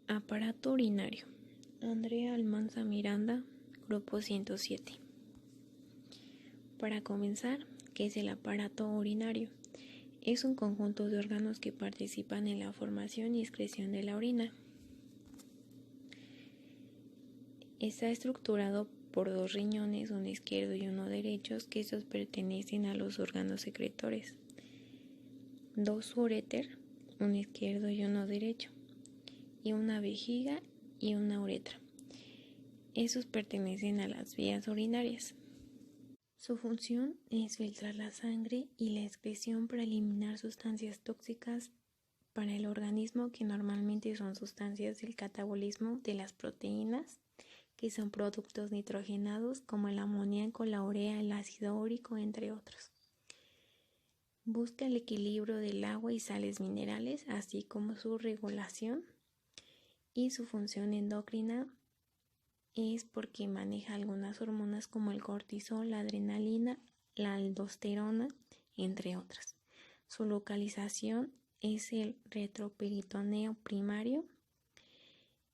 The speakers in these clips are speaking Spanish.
Aparato urinario. Andrea Almanza Miranda, grupo 107. Para comenzar, ¿qué es el aparato urinario? Es un conjunto de órganos que participan en la formación y excreción de la orina. Está estructurado por dos riñones, uno izquierdo y uno derecho, que estos pertenecen a los órganos secretores. Dos uréter, uno izquierdo y uno derecho, y una vejiga y una uretra. Esos pertenecen a las vías urinarias. Su función es filtrar la sangre y la excreción para eliminar sustancias tóxicas para el organismo, que normalmente son sustancias del catabolismo de las proteínas, que son productos nitrogenados como el amoníaco, la urea, el ácido úrico, entre otros. Busca el equilibrio del agua y sales minerales, así como su regulación, y su función endocrina es porque maneja algunas hormonas como el cortisol, la adrenalina, la aldosterona, entre otras. Su localización es el retroperitoneo primario,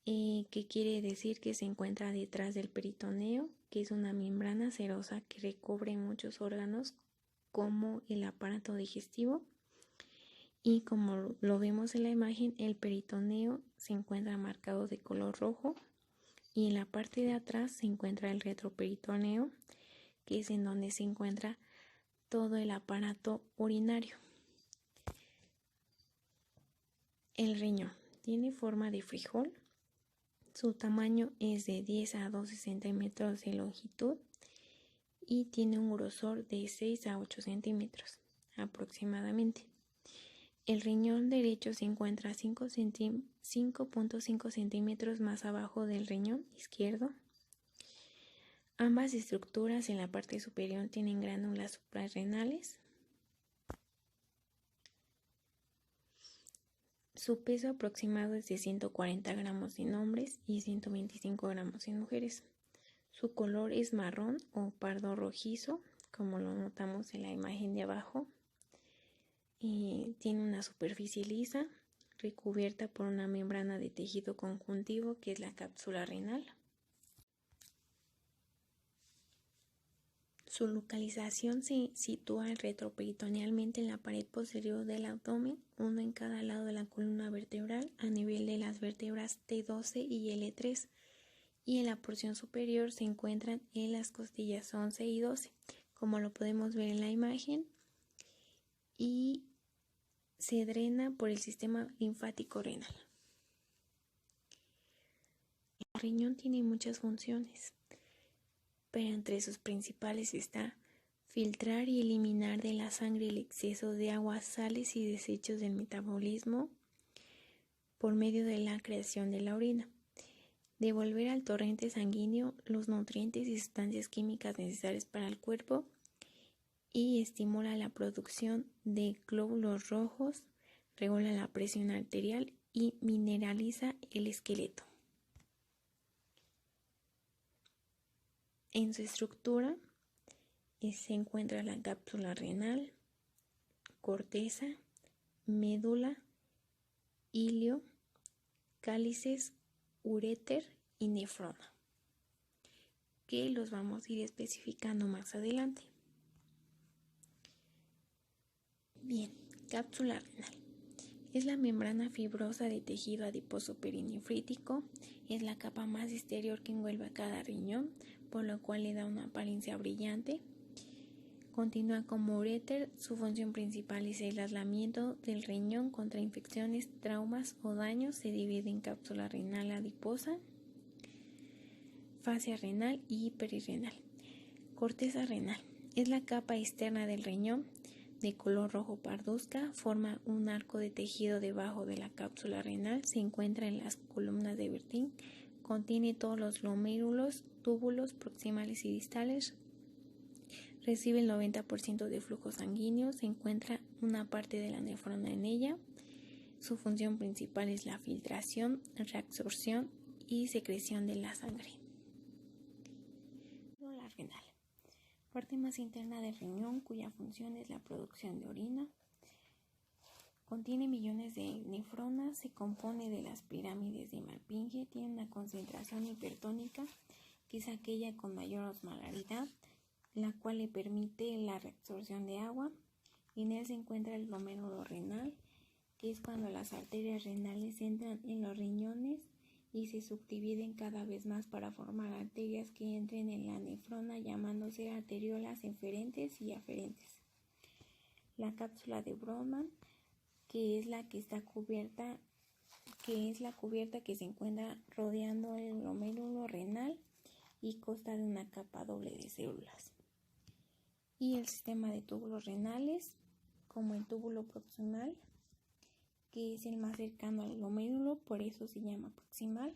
que quiere decir que se encuentra detrás del peritoneo, que es una membrana serosa que recubre muchos órganos como el aparato digestivo. Y como lo vemos en la imagen, el peritoneo se encuentra marcado de color rojo, y en la parte de atrás se encuentra el retroperitoneo, que es en donde se encuentra todo el aparato urinario. El riñón tiene forma de frijol. Su tamaño es de 10 a 12 centímetros de longitud y tiene un grosor de 6 a 8 centímetros aproximadamente. El riñón derecho se encuentra 5.5 centímetros más abajo del riñón izquierdo. Ambas estructuras en la parte superior tienen glándulas suprarrenales. Su peso aproximado es de 140 gramos en hombres y 125 gramos en mujeres. Su color es marrón o pardo rojizo, como lo notamos en la imagen de abajo. Tiene una superficie lisa, recubierta por una membrana de tejido conjuntivo, que es la cápsula renal. Su localización se sitúa retroperitonealmente en la pared posterior del abdomen, uno en cada lado de la columna vertebral, a nivel de las vértebras T12 y L3, y en la porción superior se encuentran en las costillas 11 y 12, como lo podemos ver en la imagen, y se drena por el sistema linfático renal. El riñón tiene muchas funciones, pero entre sus principales está filtrar y eliminar de la sangre el exceso de agua, sales y desechos del metabolismo por medio de la creación de la orina, devolver al torrente sanguíneo los nutrientes y sustancias químicas necesarias para el cuerpo, y estimula la producción de glóbulos rojos, regula la presión arterial y mineraliza el esqueleto. En su estructura se encuentra la cápsula renal, corteza, médula, hilio, cálices, uréter y nefrona, que los vamos a ir especificando más adelante. Bien, cápsula renal. Es la membrana fibrosa de tejido adiposo perinefrítico. Es la capa más exterior que envuelve a cada riñón, por lo cual le da una apariencia brillante. Continúa como uréter. Su función principal es el aislamiento del riñón contra infecciones, traumas o daños. Se divide en cápsula renal adiposa, fascia renal y perirrenal. Corteza renal. Es la capa externa del riñón, de color rojo parduzca, forma un arco de tejido debajo de la cápsula renal, se encuentra en las columnas de Bertin, contiene todos los glomérulos, túbulos proximales y distales, recibe el 90% de flujo sanguíneo, se encuentra una parte de la nefrona en ella. Su función principal es la filtración, reabsorción y secreción de la sangre. La renal. Parte más interna del riñón, cuya función es la producción de orina. Contiene millones de nefronas, se compone de las pirámides de Malpighi concentración hipertónica, que es aquella con mayor osmolaridad, la cual le permite la reabsorción de agua. En él se encuentra el glomérulo renal, que es cuando las arterias renales entran en los riñones y se subdividen cada vez más para formar arterias que entren en la nefrona, llamándose arteriolas eferentes y aferentes. La cápsula de Brodmann, que es la cubierta que se encuentra rodeando el glomérulo renal y consta de una capa doble de células. Y el sistema de túbulos renales, como el túbulo proximal, que es el más cercano al glomérulo, por eso se llama proximal.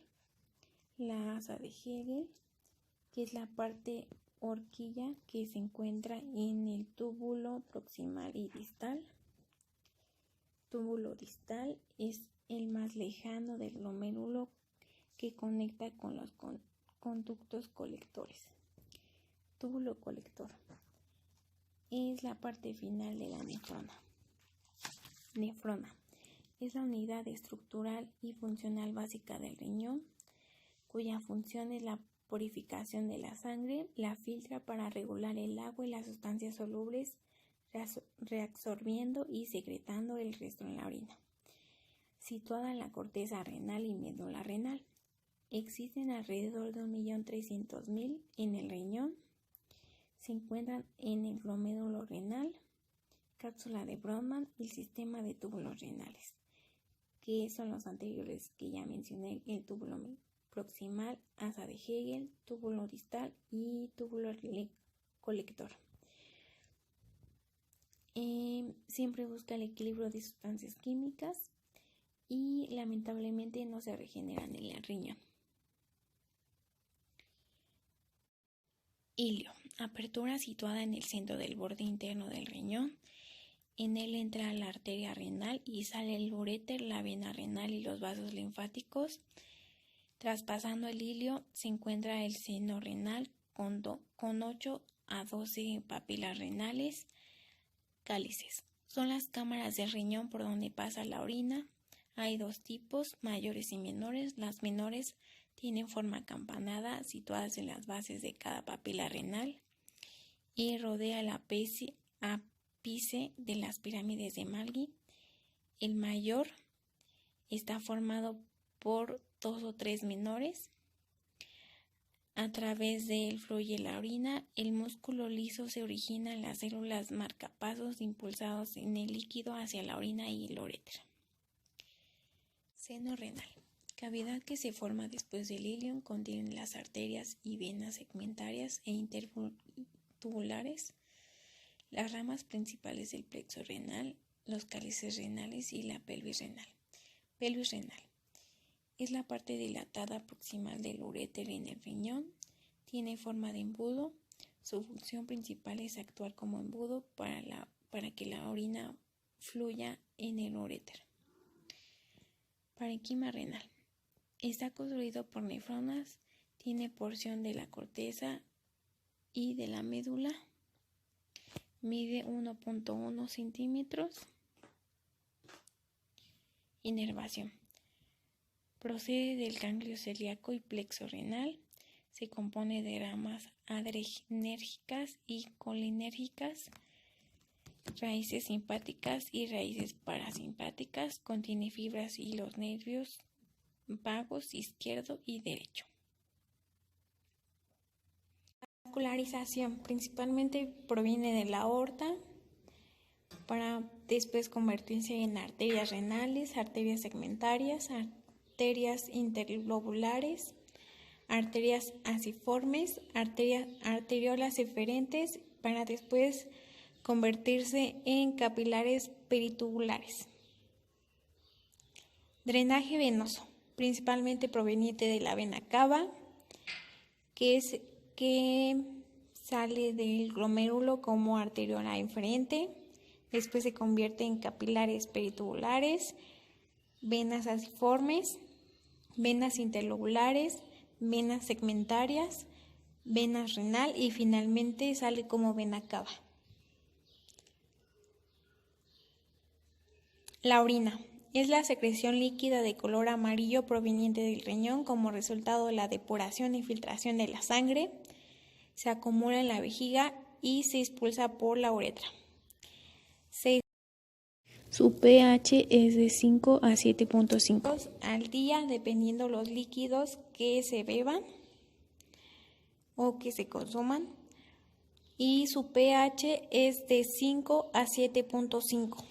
La asa de Hegel, que es la parte horquilla que se encuentra en el túbulo proximal y distal. Túbulo distal es el más lejano del glomérulo, que conecta con los conductos colectores. Túbulo colector es la parte final de la nefrona. Nefrona es la unidad estructural y funcional básica del riñón, cuya función es la purificación de la sangre, la filtra para regular el agua y las sustancias solubles, reabsorbiendo y secretando el resto en la orina. Situada en la corteza renal y médula renal. Existen alrededor de 1.300.000 en el riñón. Se encuentran en el glomérulo renal, cápsula de Brodmann y el sistema de túbulos renales, que son los anteriores que ya mencioné: el túbulo proximal, asa de Hegel, túbulo distal y túbulo colector. Siempre busca el equilibrio de sustancias químicas y lamentablemente no se regeneran en el riñón. Ilio, apertura situada en el centro del borde interno del riñón. En él entra la arteria renal y sale el uréter, la vena renal y los vasos linfáticos. Traspasando el ilio se encuentra el seno renal con 8 a 12 papilas renales. Cálices son las cámaras del riñón por donde pasa la orina. Hay dos tipos, mayores y menores. Las menores tienen forma acampanada, situadas en las bases de cada papila renal y rodea el ápice de las pirámides de Malgui. El mayor está formado por 2 o 3 menores. A través de él fluye la orina. El músculo liso se origina en las células marcapasos impulsados en el líquido hacia la orina y el uréter. Seno renal. Cavidad que se forma después del ilio, contiene las arterias y venas segmentarias e intertubulares, las ramas principales del plexo renal, los cálices renales y la pelvis renal. Pelvis renal. Es la parte dilatada proximal del uréter en el riñón. Tiene forma de embudo. Su función principal es actuar como embudo para que la orina fluya en el uréter. Parenquima renal. Está construido por nefronas. Tiene porción de la corteza y de la médula. Mide 1.1 centímetros. Inervación. Procede del ganglio celíaco y plexo renal. Se compone de ramas adrenérgicas y colinérgicas, raíces simpáticas y raíces parasimpáticas. Contiene fibras y los nervios vagos izquierdo y derecho. La vascularización principalmente proviene de la aorta, para después convertirse en arterias renales, arterias segmentarias, arterias interlobulares, arterias asiformes, arteriolas eferentes, para después convertirse en capilares peritubulares. Drenaje venoso, principalmente proveniente de la vena cava, que sale del glomérulo como arteriola eferente, después se convierte en capilares peritubulares, venas asiformes, venas interlobulares, venas segmentarias, venas renal y finalmente sale como vena cava. La orina Es la secreción líquida de color amarillo proveniente del riñón como resultado de la depuración y filtración de la sangre. Se acumula en la vejiga y se expulsa por la uretra. Su pH es de 5 a 7.5 al día, dependiendo los líquidos que se beban o que se consuman. Y su pH es de 5 a 7.5.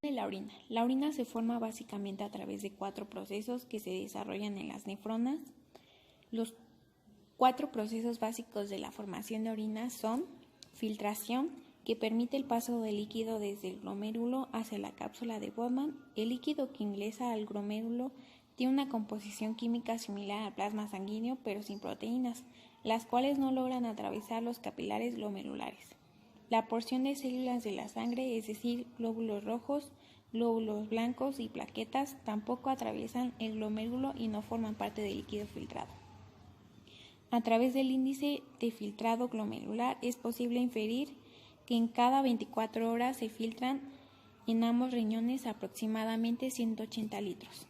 La orina. La orina se forma básicamente a través de 4 procesos que se desarrollan en las nefronas. Los 4 procesos básicos de la formación de orina son filtración, que permite el paso del líquido desde el glomérulo hacia la cápsula de Bowman. El líquido que ingresa al glomérulo tiene una composición química similar al plasma sanguíneo, pero sin proteínas, las cuales no logran atravesar los capilares glomerulares. La porción de células de la sangre, es decir, glóbulos rojos, glóbulos blancos y plaquetas, tampoco atraviesan el glomérulo y no forman parte del líquido filtrado. A través del índice de filtrado glomerular es posible inferir que en cada 24 horas se filtran en ambos riñones aproximadamente 180 litros.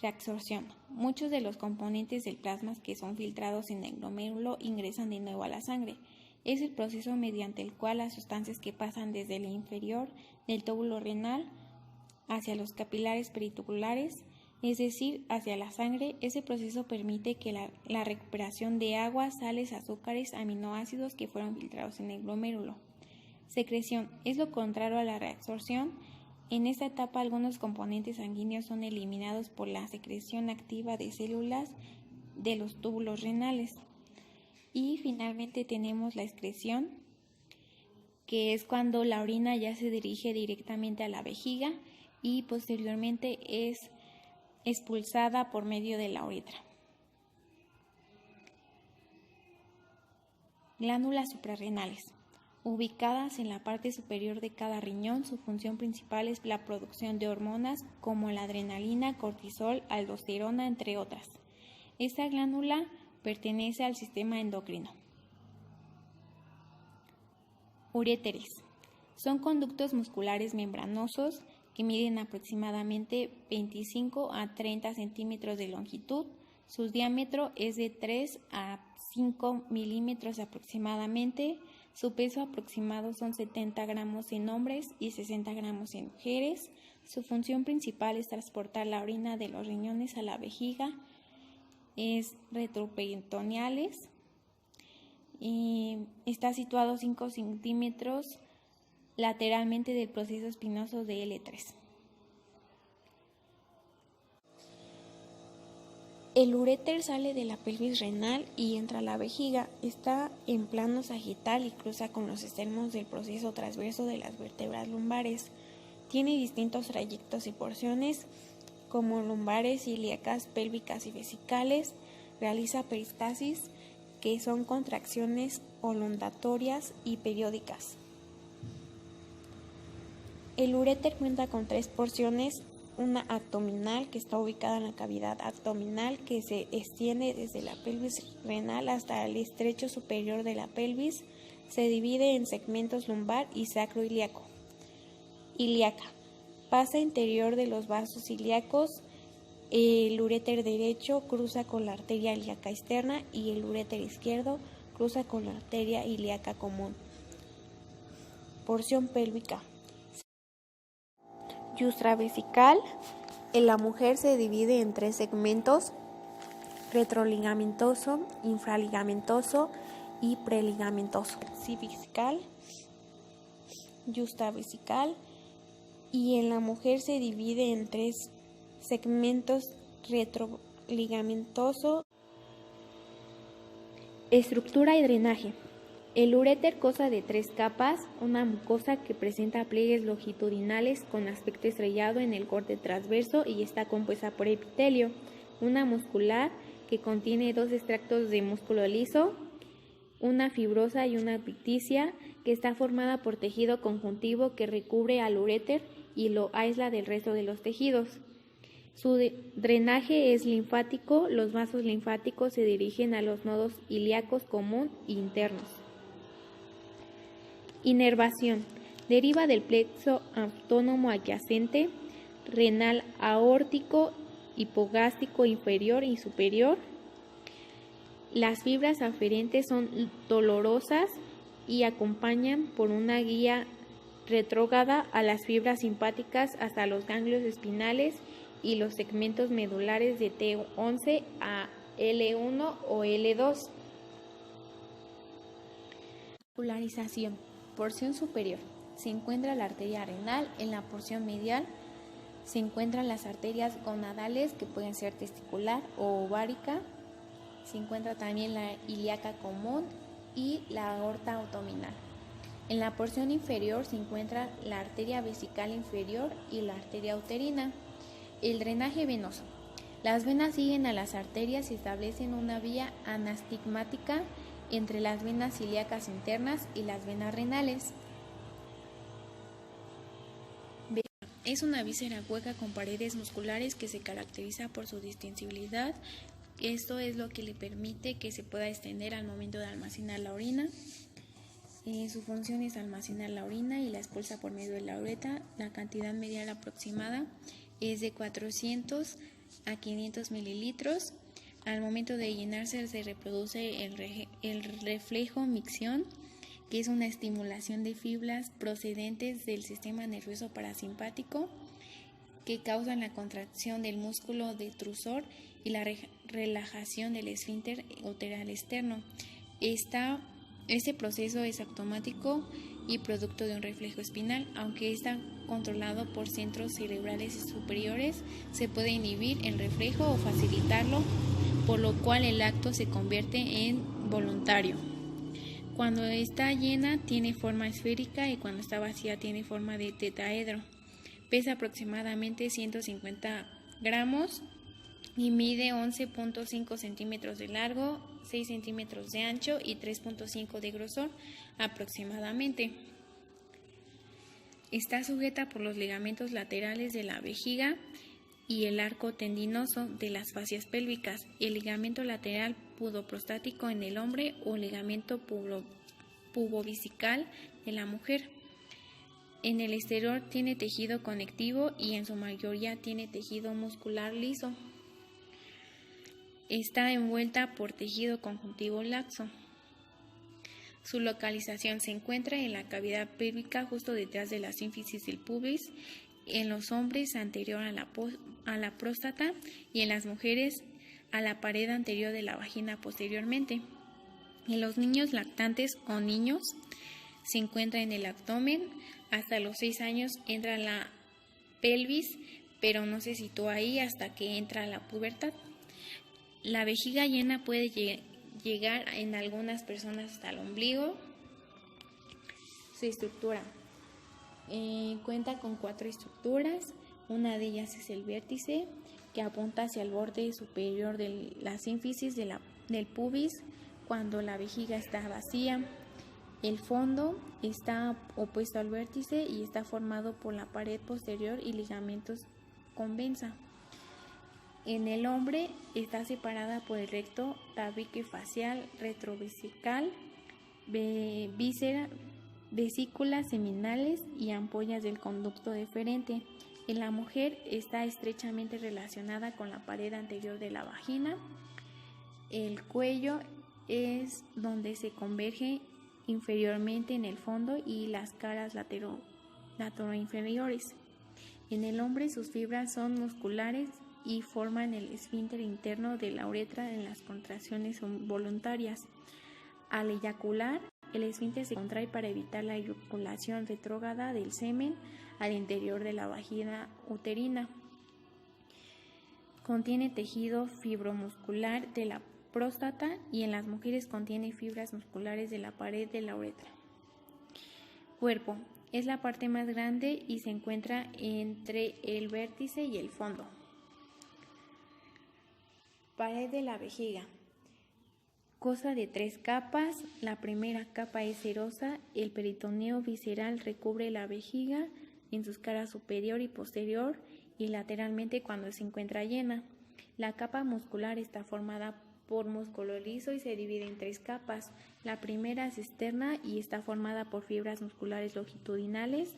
Reabsorción. Muchos de los componentes del plasma que son filtrados en el glomérulo ingresan de nuevo a la sangre. Es el proceso mediante el cual las sustancias que pasan desde el inferior del túbulo renal hacia los capilares peritubulares, es decir, hacia la sangre. Ese proceso permite que la recuperación de agua, sales, azúcares, aminoácidos que fueron filtrados en el glomérulo. Secreción. Es lo contrario a la reabsorción. En esta etapa algunos componentes sanguíneos son eliminados por la secreción activa de células de los túbulos renales. Y finalmente tenemos la excreción, que es cuando la orina ya se dirige directamente a la vejiga y posteriormente es expulsada por medio de la uretra. Glándulas suprarrenales. Ubicadas en la parte superior de cada riñón, su función principal es la producción de hormonas como la adrenalina, cortisol, aldosterona, entre otras. Esta glándula pertenece al sistema endocrino. Uréteres. Son conductos musculares membranosos que miden aproximadamente 25 a 30 centímetros de longitud. Su diámetro es de 3 a 5 milímetros aproximadamente. Su peso aproximado son 70 gramos en hombres y 60 gramos en mujeres. Su función principal es transportar la orina de los riñones a la vejiga. Es retroperitoneales y está situado 5 centímetros lateralmente del proceso espinoso de L3. El uréter sale de la pelvis renal y entra a la vejiga. Está en plano sagital y cruza con los extremos del proceso transverso de las vértebras lumbares. Tiene distintos trayectos y porciones como lumbares, ilíacas, pélvicas y vesicales. Realiza peristalsis, que son contracciones ondulatorias y periódicas. El uréter cuenta con 3 porciones, una abdominal que está ubicada en la cavidad abdominal que se extiende desde la pelvis renal hasta el estrecho superior de la pelvis. Se divide en segmentos lumbar y sacroilíaco. Ilíaca. Pasa interior de los vasos ilíacos. El uréter derecho cruza con la arteria ilíaca externa y el uréter izquierdo cruza con la arteria ilíaca común. Porción pélvica. Yustravesical. En la mujer se divide en 3 segmentos: retroligamentoso, infraligamentoso y preligamentoso. Cervical, yustravesical, y en la mujer se divide en 3 segmentos: retroligamentoso. Estructura y drenaje. El uréter consta de 3 capas, una mucosa que presenta pliegues longitudinales con aspecto estrellado en el corte transverso y está compuesta por epitelio, una muscular que contiene 2 extractos de músculo liso, una fibrosa y una ficticia que está formada por tejido conjuntivo que recubre al uréter y lo aísla del resto de los tejidos. Su drenaje es linfático. Los vasos linfáticos se dirigen a los nodos ilíacos común e internos. Inervación. Deriva del plexo autónomo adyacente, renal aórtico, hipogástrico inferior y superior. Las fibras aferentes son dolorosas y acompañan por una guía retrógrada a las fibras simpáticas hasta los ganglios espinales y los segmentos medulares de T11 a L1 o L2. Vascularización. Porción superior. Se encuentra la arteria renal. En la porción medial se encuentran las arterias gonadales, que pueden ser testicular o ovárica. Se encuentra también la ilíaca común y la aorta abdominal. En la porción inferior se encuentra la arteria vesical inferior y la arteria uterina. El drenaje venoso. Las venas siguen a las arterias y establecen una vía anastigmática entre las venas ilíacas internas y las venas renales. Es una víscera hueca con paredes musculares que se caracteriza por su distensibilidad. Esto es lo que le permite que se pueda extender al momento de almacenar la orina. Su función es almacenar la orina y la expulsa por medio de la uretra. La cantidad medial aproximada es de 400 a 500 mililitros. Al momento de llenarse se reproduce el reflejo micción, que es una estimulación de fibras procedentes del sistema nervioso parasimpático que causan la contracción del músculo detrusor y la relajación del esfínter uteral externo. Este proceso es automático y producto de un reflejo espinal. Aunque está controlado por centros cerebrales superiores, se puede inhibir el reflejo o facilitarlo, por lo cual el acto se convierte en voluntario. Cuando está llena tiene forma esférica y cuando está vacía tiene forma de tetraedro. Pesa aproximadamente 150 gramos y mide 11.5 centímetros de largo, 6 centímetros de ancho y 3.5 de grosor aproximadamente. Está sujeta por los ligamentos laterales de la vejiga y el arco tendinoso de las fascias pélvicas, el ligamento lateral puboprostático en el hombre o ligamento pubovesical de la mujer. En el exterior tiene tejido conectivo y en su mayoría tiene tejido muscular liso. Está envuelta por tejido conjuntivo laxo. Su localización se encuentra en la cavidad pélvica justo detrás de la sínfisis del pubis, en los hombres anterior a la próstata y en las mujeres a la pared anterior de la vagina posteriormente. En los niños lactantes o niños se encuentra en el abdomen. Hasta los 6 años entra la pelvis, pero no se sitúa ahí hasta que entra la pubertad. La vejiga llena puede llegar en algunas personas hasta el ombligo. Su estructura. Cuenta con 4 estructuras. Una de ellas es el vértice, que apunta hacia el borde superior de la sínfisis del pubis cuando la vejiga está vacía. El fondo está opuesto al vértice y está formado por la pared posterior y ligamentos convensa. En el hombre está separada por el recto, tabique facial, retrovesical, víscera, vesículas seminales y ampollas del conducto deferente. En la mujer está estrechamente relacionada con la pared anterior de la vagina. El cuello es donde se converge inferiormente en el fondo y las caras latero-inferiores. En el hombre sus fibras son musculares y forman el esfínter interno de la uretra en las contracciones voluntarias. Al eyacular, el esfínter se contrae para evitar la eyaculación retrógrada del semen al interior de la vagina uterina. Contiene tejido fibromuscular de la próstata y en las mujeres contiene fibras musculares de la pared de la uretra. Cuerpo. Es la parte más grande y se encuentra entre el vértice y el fondo. Pared de la vejiga. Consta de 3 capas. La primera capa es serosa. El peritoneo visceral recubre la vejiga en sus caras superior y posterior y lateralmente cuando se encuentra llena. La capa muscular está formada por músculo liso y se divide en 3 capas. La primera es externa y está formada por fibras musculares longitudinales.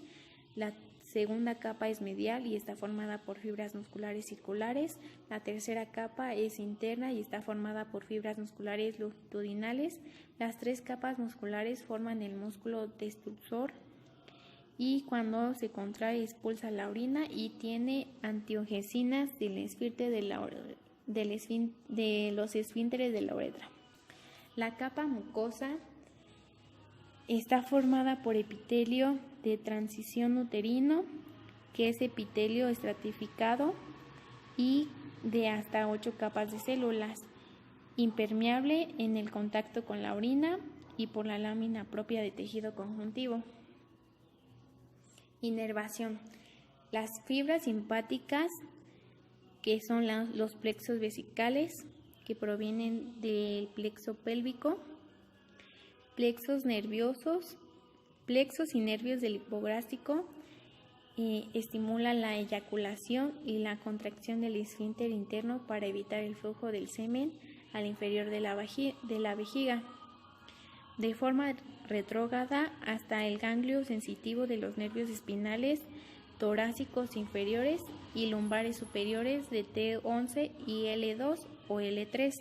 La segunda capa es medial y está formada por fibras musculares circulares. La tercera capa es interna y está formada por fibras musculares longitudinales. Las 3 capas musculares forman el músculo destrusor y cuando se contrae expulsa la orina y tiene angiotensina del esfínter de los esfínteres de la uretra. La capa mucosa está formada por epitelio de transición uterino, que es epitelio estratificado y de hasta 8 capas de células, impermeable en el contacto con la orina y por la lámina propia de tejido conjuntivo. Inervación. Las fibras simpáticas, que son los plexos vesicales, que provienen del plexo pélvico, plexos nerviosos, plexos y nervios del hipogástrico, estimulan la eyaculación y la contracción del esfínter interno para evitar el flujo del semen al inferior de la vejiga, de forma retrógrada hasta el ganglio sensitivo de los nervios espinales torácicos inferiores y lumbares superiores de T11 y L2 o L3.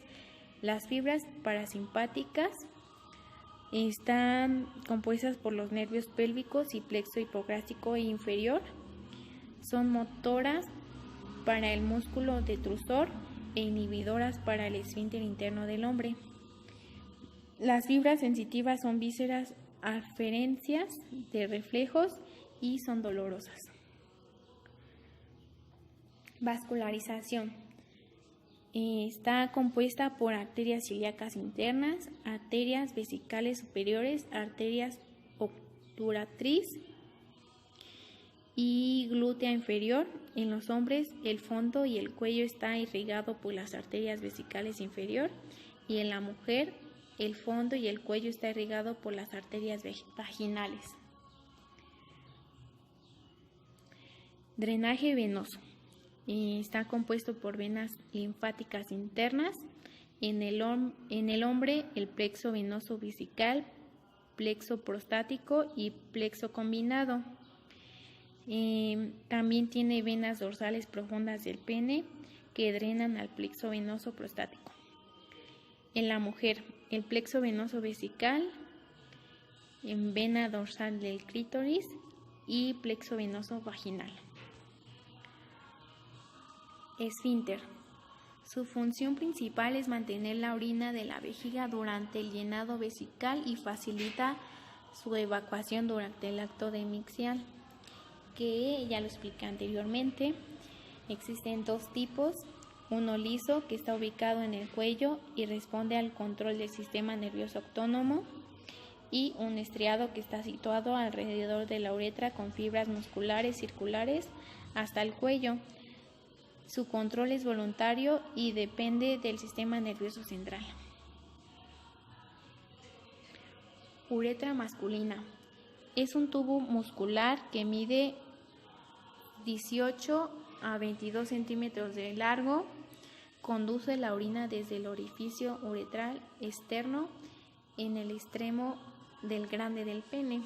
Las fibras parasimpáticas están compuestas por los nervios pélvicos y plexo hipográstico inferior. Son motoras para el músculo detrusor e inhibidoras para el esfínter interno del hombre. Las fibras sensitivas son vísceras aferencias de reflejos y son dolorosas. Vascularización. Está compuesta por arterias ilíacas internas, arterias vesicales superiores, arterias obturatriz y glútea inferior. En los hombres, el fondo y el cuello está irrigado por las arterias vesicales inferior y en la mujer, el fondo y el cuello está irrigado por las arterias vaginales. Drenaje venoso. Está compuesto por venas linfáticas internas. En el hombre, el plexo venoso vesical, plexo prostático y plexo combinado. También tiene venas dorsales profundas del pene que drenan al plexo venoso prostático. En la mujer, el plexo venoso vesical, en vena dorsal del clítoris y plexo venoso vaginal. Esfínter. Su función principal es mantener la orina de la vejiga durante el llenado vesical y facilita su evacuación durante el acto demiscal, que ya lo expliqué anteriormente. Existen 2 tipos, uno liso que está ubicado en el cuello y responde al control del sistema nervioso autónomo, y un estriado que está situado alrededor de la uretra con fibras musculares circulares hasta el cuello. Su control es voluntario y depende del sistema nervioso central. Uretra masculina. Es un tubo muscular que mide 18 a 22 centímetros de largo. Conduce la orina desde el orificio uretral externo en el extremo del glande del pene.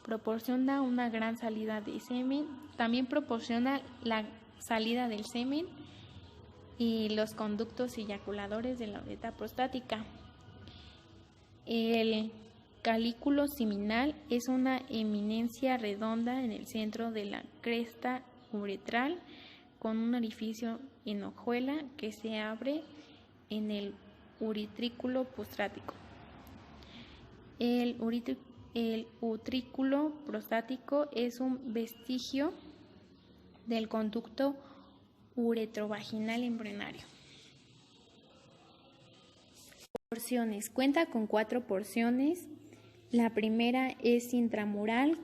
Proporciona una gran salida de semen. También proporciona la salida del semen y los conductos eyaculadores de la uretra prostática. El calículo seminal es una eminencia redonda en el centro de la cresta uretral con un orificio en hojuela que se abre en el utrículo prostático. El utrículo prostático es un vestigio del conducto uretrovaginal embrionario. Porciones. Cuenta con 4 porciones. La primera es intramural,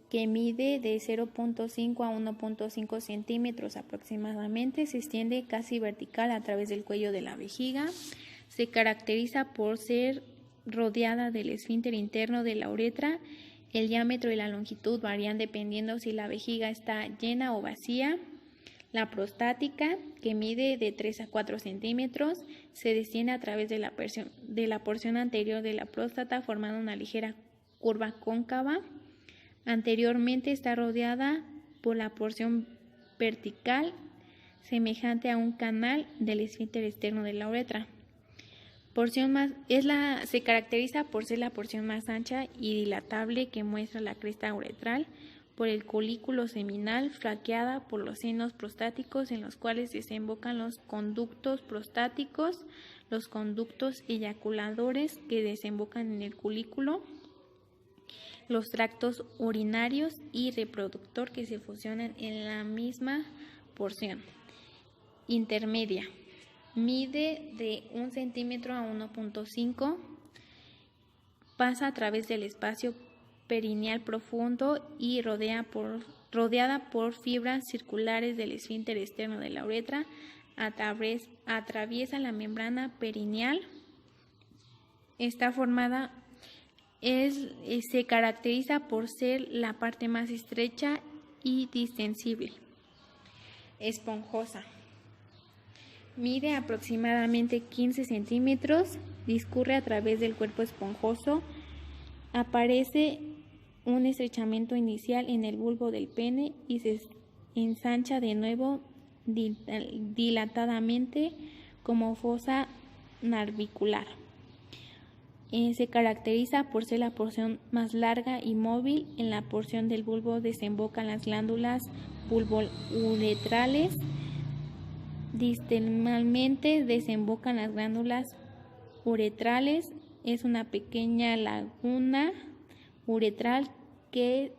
que mide de 0.5 a 1.5 centímetros aproximadamente. Se extiende casi vertical a través del cuello de la vejiga. Se caracteriza por ser rodeada del esfínter interno de la uretra. El diámetro y la longitud varían dependiendo si la vejiga está llena o vacía. La prostática, que mide de 3 a 4 centímetros, se desciende a través de la porción anterior de la próstata formando una ligera curva cóncava. Anteriormente está rodeada por la porción vertical semejante a un canal del esfínter externo de la uretra. Se caracteriza por ser la porción más ancha y dilatable que muestra la cresta uretral, por el colículo seminal flanqueada por los senos prostáticos en los cuales desembocan los conductos prostáticos, los conductos eyaculadores que desembocan en el colículo, los tractos urinarios y reproductor que se fusionan en la misma porción. Intermedia. Mide de 1 centímetro a 1.5, pasa a través del espacio perineal profundo y rodeada por fibras circulares del esfínter externo de la uretra, atraviesa la membrana perineal. Esta formada se caracteriza por ser la parte más estrecha y distensible. Esponjosa. Mide aproximadamente 15 centímetros, discurre a través del cuerpo esponjoso, aparece un estrechamiento inicial en el bulbo del pene y se ensancha de nuevo dilatadamente como fosa narvicular. Se caracteriza por ser la porción más larga y móvil. En la porción del bulbo desembocan las glándulas bulbouretrales. Distalmente desembocan las glándulas uretrales. Es una pequeña laguna uretral que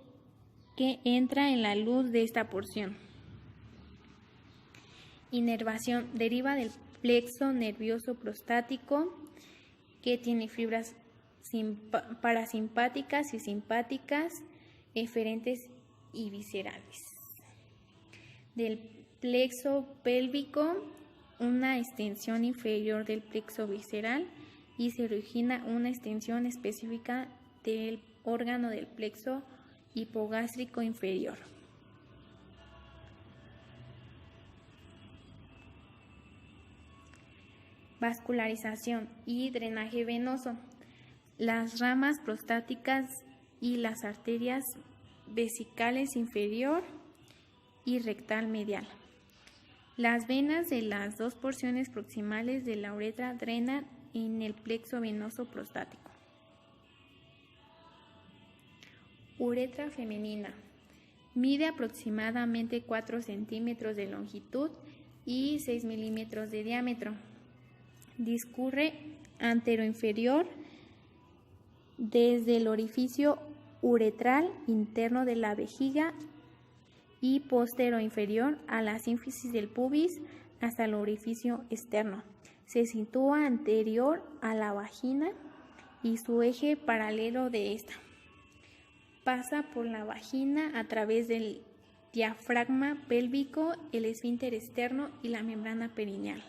entra en la luz de esta porción. Inervación. Deriva del plexo nervioso prostático, que tiene fibras parasimpáticas y simpáticas, eferentes y viscerales. Del plexo pélvico, una extensión inferior del plexo visceral, y se origina una extensión específica del órgano del plexo hipogástrico inferior. Vascularización y drenaje venoso. Las ramas prostáticas y las arterias vesicales inferior y rectal medial. Las venas de las dos porciones proximales de la uretra drenan en el plexo venoso prostático. Uretra femenina. Mide aproximadamente 4 centímetros de longitud y 6 milímetros de diámetro. Discurre anteroinferior desde el orificio uretral interno de la vejiga y posteroinferior a la sínfisis del pubis hasta el orificio externo. Se sitúa anterior a la vagina y su eje paralelo de esta. Pasa por la vagina a través del diafragma pélvico, el esfínter externo y la membrana perineal.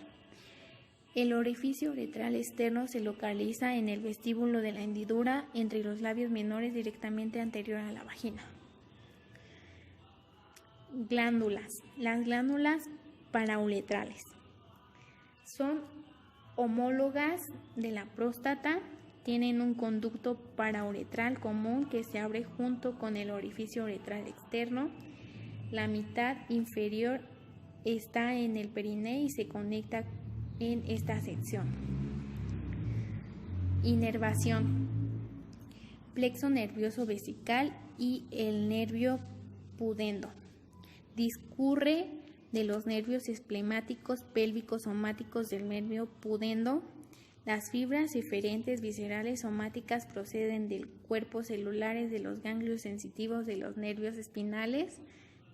El orificio uretral externo se localiza en el vestíbulo de la hendidura entre los labios menores directamente anterior a la vagina. Glándulas. Las glándulas parauretrales son homólogas de la próstata, tienen un conducto parauretral común que se abre junto con el orificio uretral externo. La mitad inferior está en el perineo y se conecta en esta sección. Inervación. Plexo nervioso vesical y el nervio pudendo. Discurre de los nervios esplemáticos pélvicos somáticos del nervio pudendo. Las fibras eferentes viscerales somáticas proceden del cuerpo celulares de los ganglios sensitivos de los nervios espinales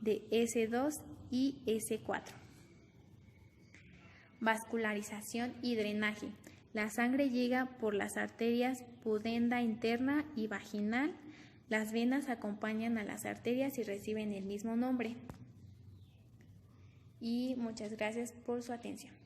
de S2 y S4. Vascularización y drenaje. La sangre llega por las arterias pudenda interna y vaginal. Las venas acompañan a las arterias y reciben el mismo nombre. Y muchas gracias por su atención.